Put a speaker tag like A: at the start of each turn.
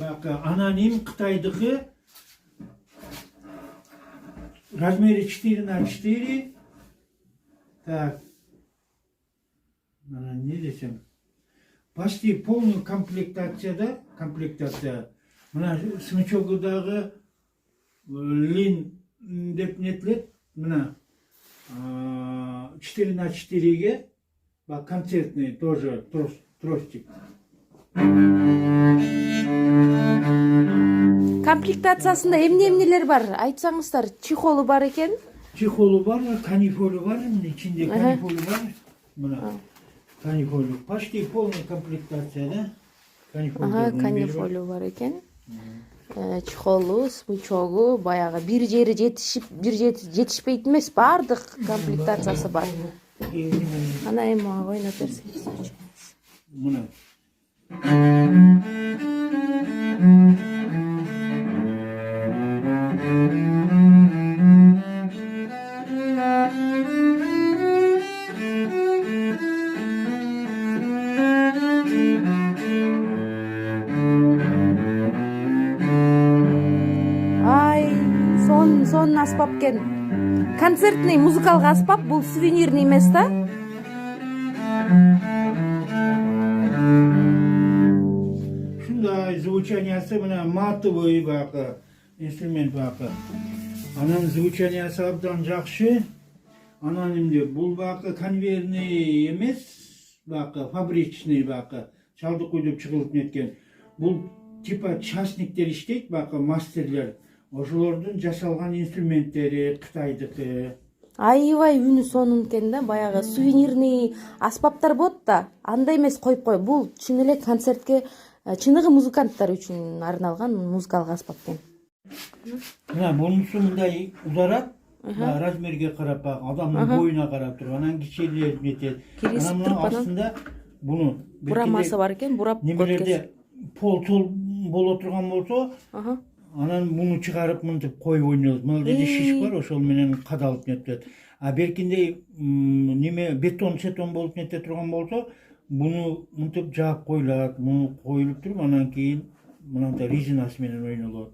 A: Bak anonim Kıtay'daki размере 4×4. Так. Не desem. Почти полный комплектация. Мына смычогыдагы лин деп нетилет. Мына 4×4-ге бак концертный тоже тростик.
B: Комплектациясында эмне-эмнелер бар? Айтсаңыздар, чехолу бар экен.
A: Чехолу бар, канифолу бар, içinde канифолу бар. Мына канифолу. Почти полная комплектация, да?
B: Канифолу бар экен. Чехолу, смычогу, баягы бир жери жетишпейт эмес, бардык комплектациясы бар. Ана эми ойноп берсеңиз.
A: Мына.
B: Сон аспап экен. Концертный музыкалык аспап, бул сувенирный эмес да?
A: Шундай звучаниясы мына матовый бакы инструмент бакы. Анан звучаниясы абдан жакшы. Анан эмне бул бакы конвейерный эмес, бакы фабричный бакы. Чалдык куйдуп чыгылып неткен. Бул типа частниктер иштейт бакы, мастерлер. Ошолордун жасалган инструменттери Кытайдыкы.
B: Аябай үнү сонун экен да, баягы сувенирный аспаптар болот да. Андай эмес коюп кой. Бул чын эле концертке, чыныгы музыканттар үчүн арналган музыкалык аспап экен.
A: Мына бунусу мындай узарат, размерге карап, адамдын боюна карап туруп, анан кичилеп нетет. Анан мына астында буну
B: бурамасы бар экен, бурап
A: немелерде пол боло турган болсо, анан буну чыгарып мынтип коюп ойнойбуз. Мына жерде шиш бар, ошол менен кадалып нетет. А беркинде неме бетон болуп нете турган болсо, буну мынтип жаап коюлат, буну коюлуп туруп, анан кийин мынандай резинасы менен ойнолот.